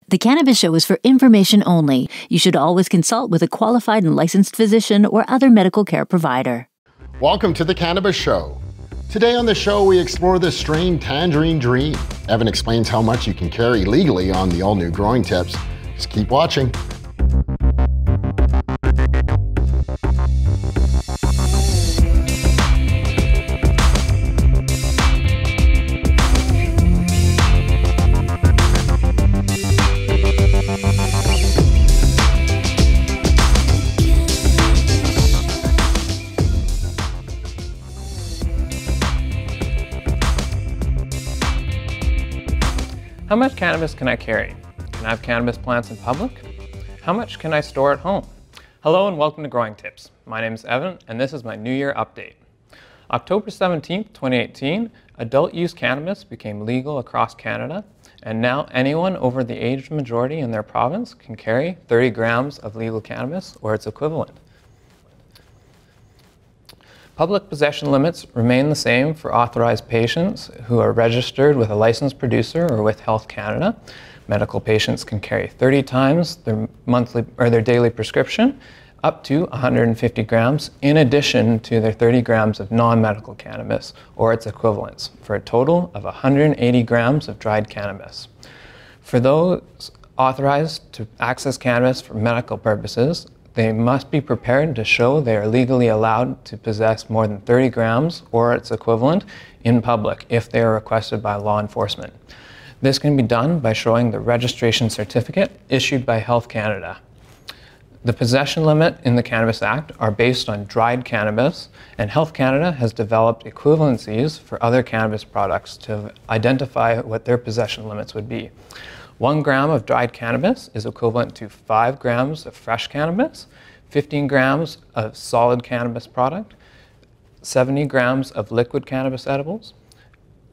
The Cannabis Show is for information only. You should always consult with a qualified and licensed physician or other medical care provider. Welcome to The Cannabis Show. Today on the show, we explore the strain Tangerine Dream. Evan explains how much you can carry legally on the all-new Growing Tips. Just keep watching. How much cannabis can I carry? Can I have cannabis plants in public? How much can I store at home? Hello and welcome to Growing Tips. My name is Evan and this is my New Year update. October 17th, 2018, adult use cannabis became legal across Canada, and now anyone over the age majority in their province can carry 30 grams of legal cannabis or its equivalent. Public possession limits remain the same for authorized patients who are registered with a licensed producer or with Health Canada. Medical patients can carry 30 times their monthly or their daily prescription, up to 150 grams, in addition to their 30 grams of non-medical cannabis or its equivalents, for a total of 180 grams of dried cannabis. For those authorized to access cannabis for medical purposes, they must be prepared to show they are legally allowed to possess more than 30 grams or its equivalent in public if they are requested by law enforcement. This can be done by showing the registration certificate issued by Health Canada. The possession limit in the Cannabis Act are based on dried cannabis, and Health Canada has developed equivalencies for other cannabis products to identify what their possession limits would be. 1 gram of dried cannabis is equivalent to 5 grams of fresh cannabis, 15 grams of solid cannabis product, 70 grams of liquid cannabis edibles,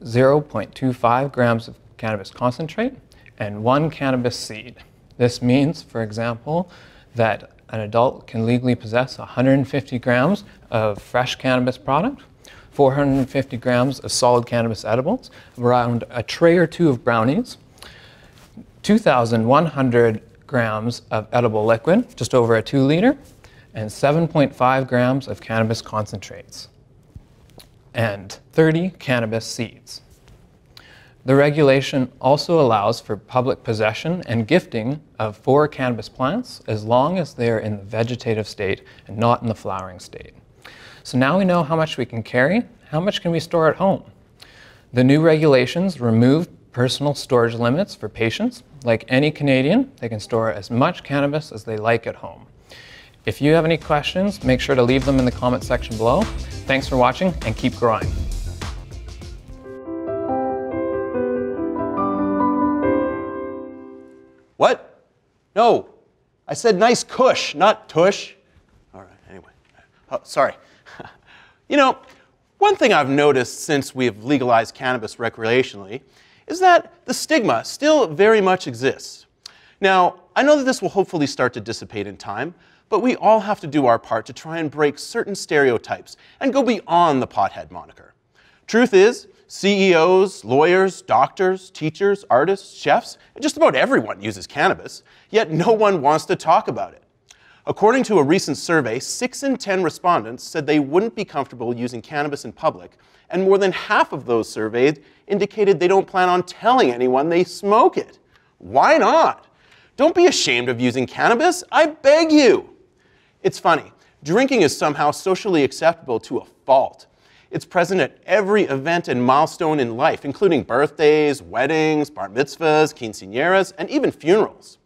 0.25 grams of cannabis concentrate, and 1 cannabis seed. This means, for example, that an adult can legally possess 150 grams of fresh cannabis product, 450 grams of solid cannabis edibles, around a tray or two of brownies, 2,100 grams of edible liquid, just over a 2 liter, and 7.5 grams of cannabis concentrates, and 30 cannabis seeds. The regulation also allows for public possession and gifting of 4 cannabis plants as long as they are in the vegetative state and not in the flowering state. So now we know how much we can carry. How much can we store at home? The new regulations remove personal storage limits for patients. Like any Canadian, they can store as much cannabis as they like at home. If you have any questions, make sure to leave them in the comment section below. Thanks for watching and keep growing. What? No, I said nice kush, not tush. All right, anyway. Oh, sorry. You know, one thing I've noticed since we have legalized cannabis recreationally is that the stigma still very much exists. Now, I know that this will hopefully start to dissipate in time, but we all have to do our part to try and break certain stereotypes and go beyond the pothead moniker. Truth is, CEOs, lawyers, doctors, teachers, artists, chefs, and just about everyone uses cannabis, yet no one wants to talk about it. According to a recent survey, 6 in 10 respondents said they wouldn't be comfortable using cannabis in public, and more than half of those surveyed indicated they don't plan on telling anyone they smoke it. Why not? Don't be ashamed of using cannabis, I beg you. It's funny, drinking is somehow socially acceptable to a fault. It's present at every event and milestone in life, including birthdays, weddings, bar mitzvahs, quinceañeras, and even funerals.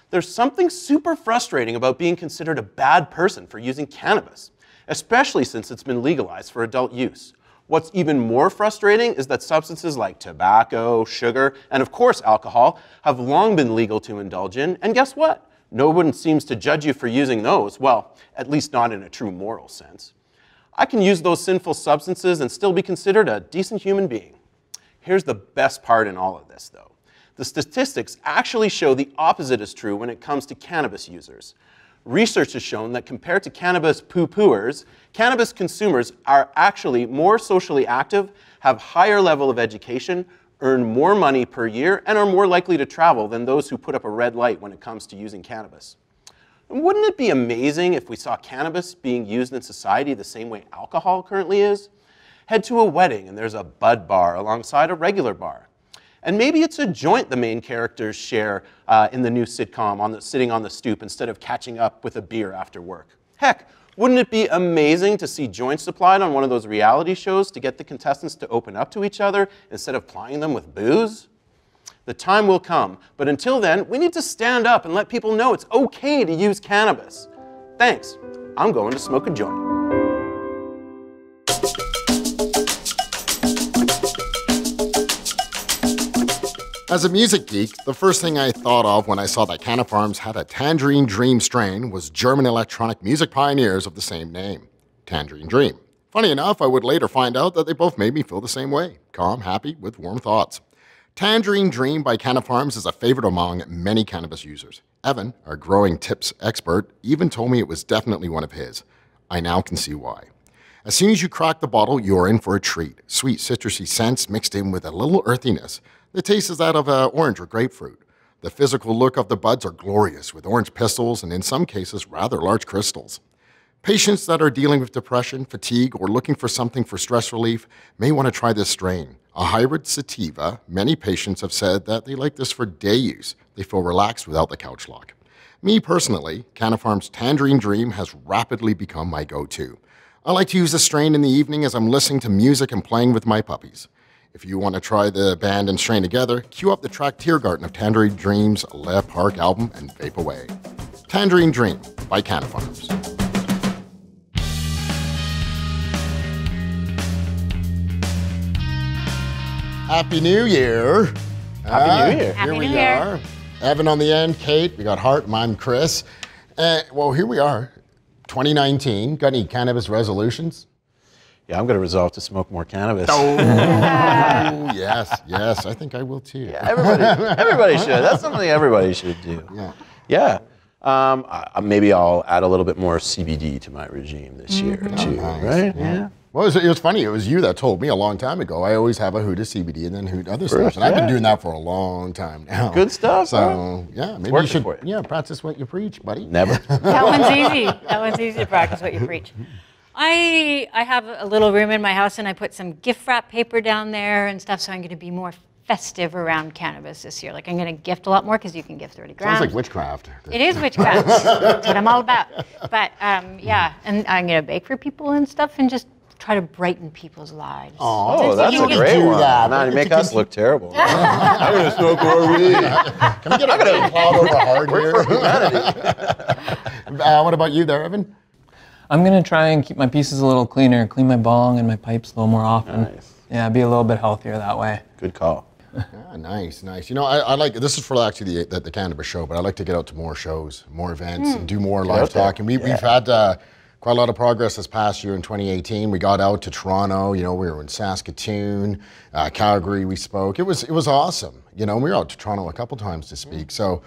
There's something super frustrating about being considered a bad person for using cannabis, especially since it's been legalized for adult use. What's even more frustrating is that substances like tobacco, sugar, and of course alcohol have long been legal to indulge in, and guess what? No one seems to judge you for using those, well, at least not in a true moral sense. I can use those sinful substances and still be considered a decent human being. Here's the best part in all of this, though. The statistics actually show the opposite is true when it comes to cannabis users. Research has shown that compared to cannabis poo-pooers, cannabis consumers are actually more socially active, have higher level of education, earn more money per year, and are more likely to travel than those who put up a red light when it comes to using cannabis. And wouldn't it be amazing if we saw cannabis being used in society the same way alcohol currently is? Head to a wedding and there's a bud bar alongside a regular bar. And maybe it's a joint the main characters share in the new sitcom sitting on the stoop instead of catching up with a beer after work. Heck, wouldn't it be amazing to see joints supplied on one of those reality shows to get the contestants to open up to each other instead of plying them with booze? The time will come, but until then, we need to stand up and let people know it's okay to use cannabis. Thanks. I'm going to smoke a joint. As a music geek, the first thing I thought of when I saw that Canna Farms had a Tangerine Dream strain was German electronic music pioneers of the same name, Tangerine Dream. Funny enough, I would later find out that they both made me feel the same way, calm, happy, with warm thoughts. Tangerine Dream by Canna Farms is a favorite among many cannabis users. Evan, our growing tips expert, even told me it was definitely one of his. I now can see why. As soon as you crack the bottle, you're in for a treat. Sweet citrusy scents mixed in with a little earthiness. The taste is that of orange or grapefruit. The physical look of the buds are glorious, with orange pistils and in some cases rather large crystals. Patients that are dealing with depression, fatigue, or looking for something for stress relief may want to try this strain. A hybrid sativa, many patients have said that they like this for day use. They feel relaxed without the couch lock. Me personally, Canna Farms Tangerine Dream has rapidly become my go-to. I like to use this strain in the evening as I'm listening to music and playing with my puppies. If you want to try the band and strain together, cue up the track Tiergarten of Tangerine Dream's Le Park album and vape away. Tangerine Dream by Canna Farms. Happy New Year. Happy New Year. Here we are. Evan on the end, Kate, we got Hart, I'm Chris. Well, here we are, 2019. Got any cannabis resolutions? Yeah, I'm going to resolve to smoke more cannabis. Oh, yes, I think I will too. Yeah, everybody should. That's something everybody should do. Yeah. Maybe I'll add a little bit more CBD to my regime this year too, right? Yeah. Well, it was funny. It was you that told me a long time ago. I always have a hoot of CBD and then hoot other stuff. And I've been doing that for a long time now. Good stuff. So, yeah, maybe you should practice what you preach, buddy. Never. That one's easy. That one's easy to practice what you preach. I have a little room in my house and I put some gift wrap paper down there and stuff, so I'm going to be more festive around cannabis this year. Like, I'm going to gift a lot more because you can gift 30 grams. Sounds like witchcraft. It is witchcraft. That's what I'm all about. But yeah, and I'm going to bake for people and stuff and just try to brighten people's lives. Oh, that's a great one. Man, you make us look terrible. I'm going to smoke more weed. Can we get a cloud over hard here? What about you there, Evan? I'm going to try and keep my pieces a little cleaner, clean my bong and my pipes a little more often. Nice. Yeah, be a little bit healthier that way. Good call. Yeah, nice. You know, I like, this is for actually the Cannabis show, but I like to get out to more shows, more events, and do more live talk. And we've had quite a lot of progress this past year in 2018. We got out to Toronto, you know, we were in Saskatoon, Calgary we spoke. It was awesome. You know, we were out to Toronto a couple times to speak. So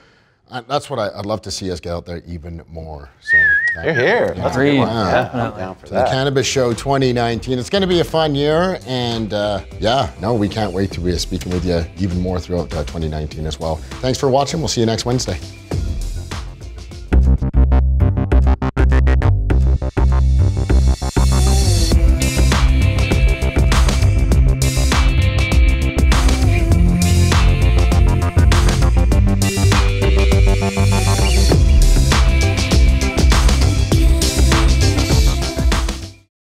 that's what I'd love to see us get out there even more. So you're here. That's a good one. I'm down for that. The Cannabis Show 2019. It's going to be a fun year, and we can't wait to be speaking with you even more throughout 2019 as well. Thanks for watching. We'll see you next Wednesday.